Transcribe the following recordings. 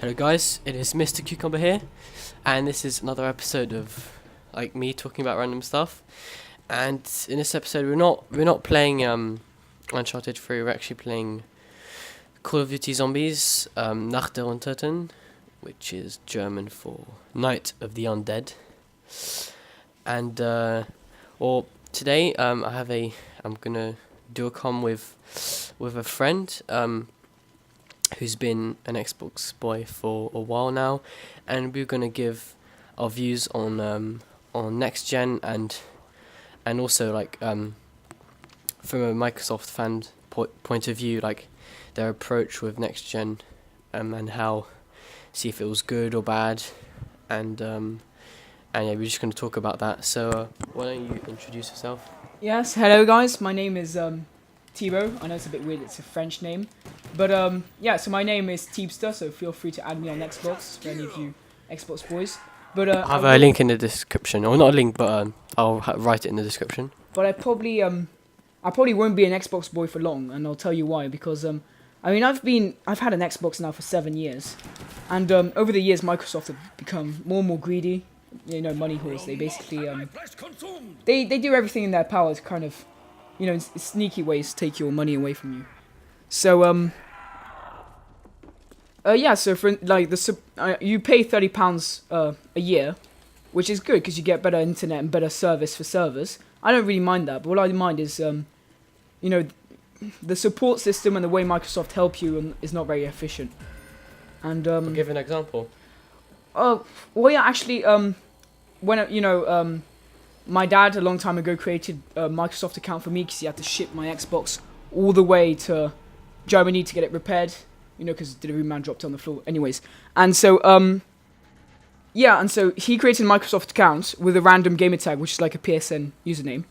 Hello guys, it is Mr. Cucumber here, and this is another episode of me talking about random stuff. And in this episode, we're not playing Uncharted 3. We're actually playing Call of Duty Zombies, Nacht, untoten, which is German for Night of the Undead. And today I'm gonna do a com with a friend who's been an Xbox boy for a while now, and we're gonna give our views on next gen and also from a Microsoft fan point of view, like their approach with next gen, and how, see if it was good or bad, and yeah, we're just gonna talk about that. So why don't you introduce yourself? Yes, hello guys, my name is Thibaut. I know it's a bit weird, it's a French name. But yeah, so my name is Teebster, so feel free to add me on Xbox for any of you Xbox boys. But I have a link in the description, or not a link, but I'll write it in the description. But I probably won't be an Xbox boy for long, and I'll tell you why. Because I mean, I've had an Xbox now for 7 years, and over the years Microsoft have become more and more greedy. You know, money whores. They basically they do everything in their power to kind of, you know, in sneaky ways take your money away from you. So yeah, so for like you pay £30 a year, which is good because you get better internet and better service for servers. I don't really mind that, but what I mind is you know, the support system and the way Microsoft help you is not very efficient. And Give an example. well, yeah, actually, when you know, my dad a long time ago created a Microsoft account for me because he had to ship my Xbox all the way to Germany to get it repaired. You know, because the delivery man dropped it on the floor. Anyways, and so yeah, and so he created a Microsoft account with a random gamer tag, which is like a PSN username.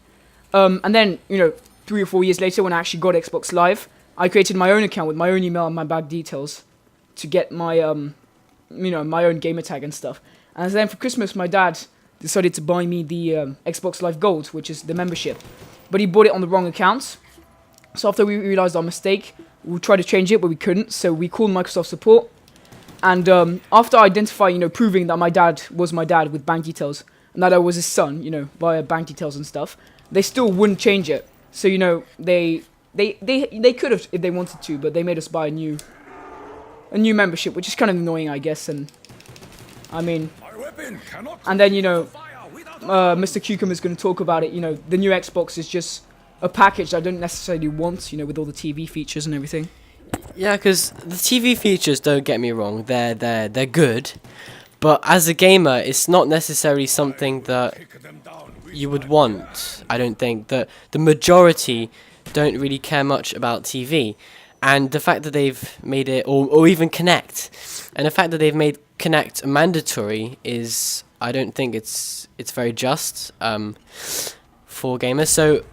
And then, you know, 3 or 4 years later, when I actually got Xbox Live, I created my own account with my own email and my bank details to get my you know, my own gamer tag and stuff. And then for Christmas, my dad decided to buy me the Xbox Live Gold, which is the membership, but he bought it on the wrong account. So after we realized our mistake, we tried to change it, but we couldn't. So we called Microsoft support, and after identifying, you know, proving that my dad was my dad with bank details and that I was his son, you know, via bank details and stuff, they still wouldn't change it. So, you know, they could have if they wanted to, but they made us buy a new membership, which is kind of annoying, I guess. And I mean, and then, you know, Mr. Cucumber is going to talk about it. You know, the new Xbox is just a package I don't necessarily want, you know, with all the TV features and everything. Yeah, because the TV features, don't get me wrong, they're good, but as a gamer, it's not necessarily something that you would want. I don't think that the majority don't really care much about TV, and the fact that they've made it, or even Connect, and the fact that they've made Connect mandatory is, I don't think it's very just for gamers. So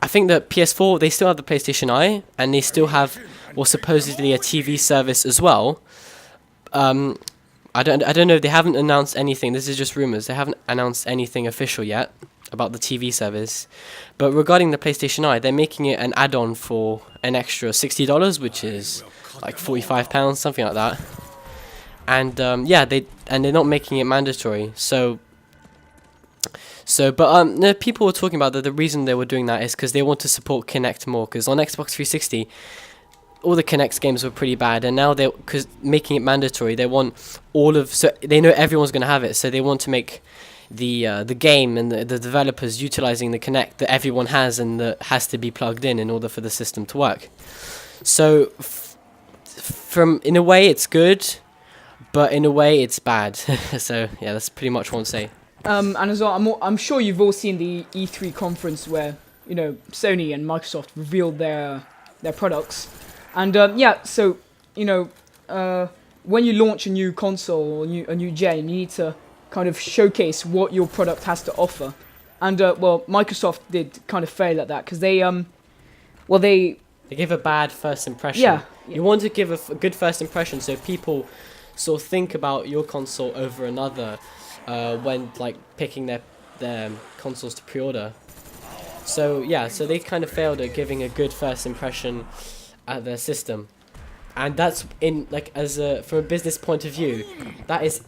I think that PS4, they still have the PlayStation Eye, and they still have, well, supposedly a TV service as well. I don't know. They haven't announced anything. This is just rumors. They haven't announced anything official yet about the TV service. But regarding the PlayStation Eye, they're making it an add-on for an extra $60, which is like £45, something like that. And yeah, they're not making it mandatory. But no, people were talking about that the reason they were doing that is because they want to support Kinect more. Because on Xbox 360, all the Kinect games were pretty bad, and now because making it mandatory, they want so they know everyone's going to have it, so they want to make the game and the developers utilizing the Kinect that everyone has and that has to be plugged in order for the system to work. So in a way, it's good, but in a way, it's bad. So yeah, that's pretty much what I'm saying. And as well, I'm sure you've all seen the E3 conference where, you know, Sony and Microsoft revealed their products. And yeah, so, you know, when you launch a new console or a new gen, you need to kind of showcase what your product has to offer. And well, Microsoft did kind of fail at that because they give a bad first impression. Yeah. You want to give a good first impression, so people sort of think about your console over another when like picking their consoles to pre-order. So yeah, so they kind of failed at giving a good first impression at their system. and that's in like as a from a business point of view, that is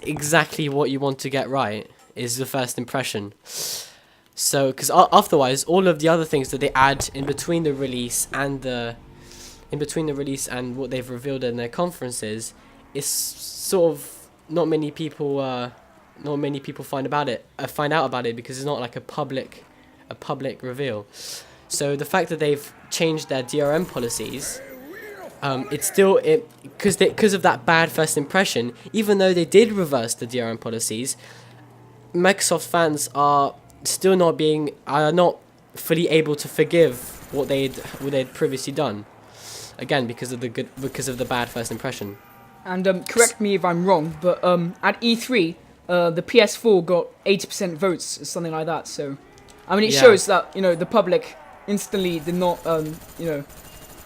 exactly what you want to get right, is the first impression. So because otherwise all of the other things that they add in between the release and what they've revealed in their conferences is sort of not many people find out about it because it's not like a public reveal. So the fact that they've changed their DRM policies, it's still because of that bad first impression. Even though they did reverse the DRM policies, Microsoft fans are still not fully able to forgive what they'd previously done. Again, because of the bad first impression. And correct me if I'm wrong, but at E3, the PS4 got 80% votes, or something like that. So, I mean, it shows that the public instantly did not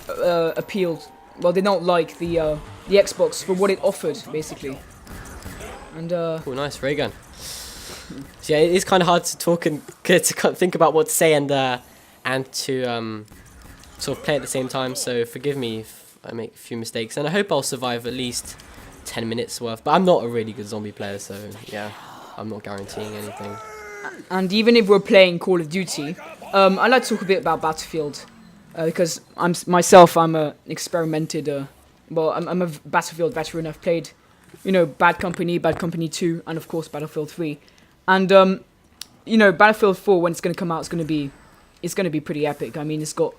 appealed. Well, they don't like the Xbox for what it offered, basically. And cool, nice ray gun. So yeah, it is kind of hard to talk and to think about what to say and to sort of play at the same time. So forgive me if I make a few mistakes, and I hope I'll survive at least 10 minutes worth. But I'm not a really good zombie player, so yeah, I'm not guaranteeing anything. And even if we're playing Call of Duty, I'd like to talk a bit about Battlefield. Because I'm a experimented, I'm a Battlefield veteran. I've played, Bad Company 2, and of course Battlefield 3. And, Battlefield 4, when it's going to come out, it's going to be pretty epic. I mean, it's got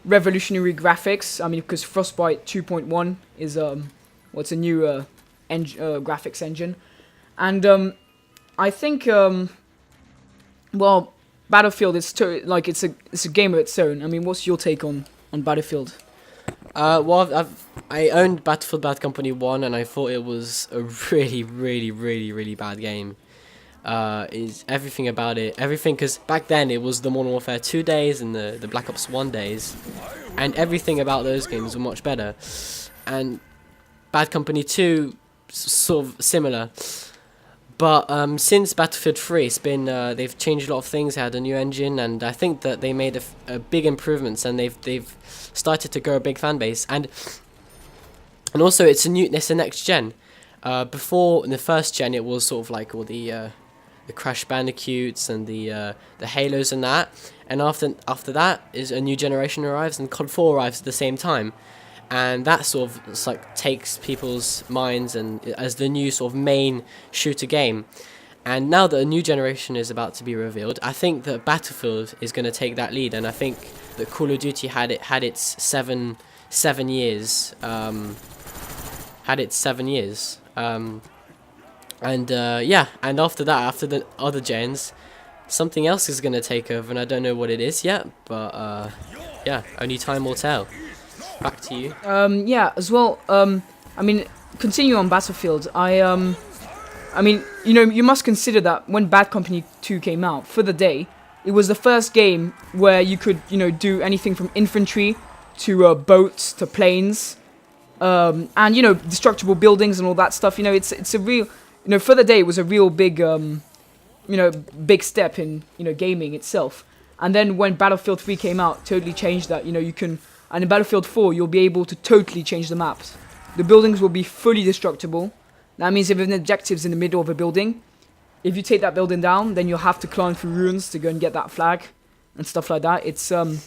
revolutionary graphics. I mean, because Frostbite 2.1 is, a new graphics engine. And, I think, Battlefield is it's a game of its own. I mean, what's your take on Battlefield? I owned Battlefield Bad Company 1, and I thought it was a really, really, really, really bad game. Is everything about it, because back then it was the Modern Warfare 2 days and the Black Ops 1 days, and everything about those games were much better. And Bad Company 2, sort of similar. But since Battlefield 3, it's been they've changed a lot of things. They had a new engine, and I think that they made a big improvements, and they've started to grow a big fan base. And also it's a next gen. Before in the first gen, it was sort of like all the Crash Bandicoots and the Halos and that. And after that is a new generation arrives, and COD 4 arrives at the same time. And that sort of takes people's minds and as the new sort of main shooter game. And now that a new generation is about to be revealed, I think that Battlefield is going to take that lead. And I think that Call of Duty had its 7 years. And after that, after the other gens, something else is going to take over, and I don't know what it is yet. But only time will tell. Back to you. As well. I mean, continue on Battlefield. I mean, you must consider that when Bad Company 2 came out, for the day, it was the first game where you could, do anything from infantry to boats to planes, and destructible buildings and all that stuff. It's a real, for the day, it was a real big, big step in gaming itself. And then when Battlefield 3 came out, totally changed that. You can. And in Battlefield 4, you'll be able to totally change the maps. The buildings will be fully destructible. That means if an objective's in the middle of a building, if you take that building down, then you'll have to climb through ruins to go and get that flag and stuff like that. It's, all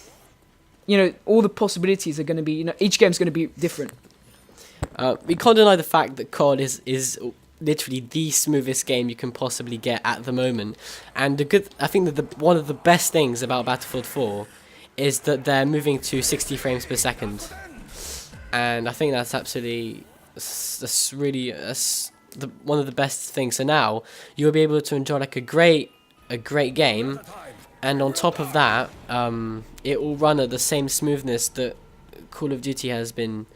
the possibilities are going to be, each game's going to be different. We can't deny the fact that COD is literally the smoothest game you can possibly get at the moment. And I think that one of the best things about Battlefield 4 is that they're moving to 60 frames per second, and I think that's absolutely one of the best things. So now you'll be able to enjoy like a great game, and on top of that, it will run at the same smoothness that Call of Duty has been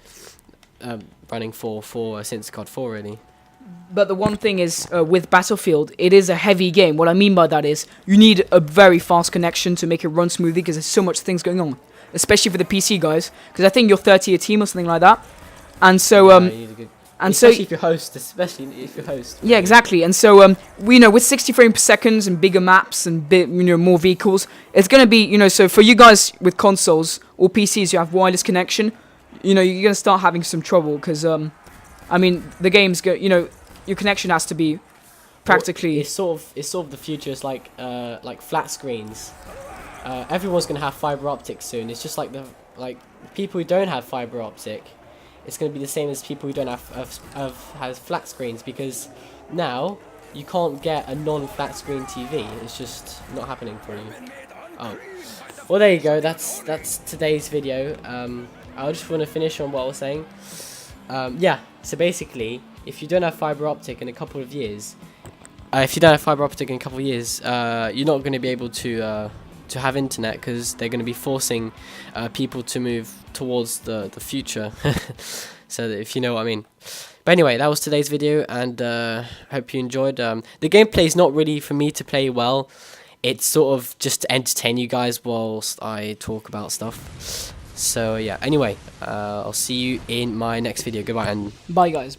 running for since COD 4 really. But the one thing is, with Battlefield, it is a heavy game. What I mean by that is, you need a very fast connection to make it run smoothly, because there's so much things going on. Especially for the PC guys, because I think you're 30 a team or something like that. And so, especially if you host. Yeah, exactly. And so, with 60 frames per second and bigger maps and more vehicles, it's going to be, so for you guys with consoles or PCs, you have wireless connection, you know, you're gonna start having some trouble because I mean, the game's you know, your connection has to be practically. Well, it's sort of the future. It's like flat screens. Everyone's gonna have fiber optic soon. It's just like people who don't have fiber optic. It's gonna be the same as people who don't have flat screens, because now you can't get a non-flat screen TV. It's just not happening for you. Oh, well, there you go. That's today's video. I just want to finish on what I was saying. Yeah. So basically, if you don't have fiber optic in a couple of years, you're not going to be able to have internet, because they're going to be forcing people to move towards the future. So that, if you know what I mean. But anyway, that was today's video, and hope you enjoyed. The gameplay is not really for me to play well. It's sort of just to entertain you guys whilst I talk about stuff. So yeah, anyway, I'll see you in my next video. Goodbye, and Bye guys.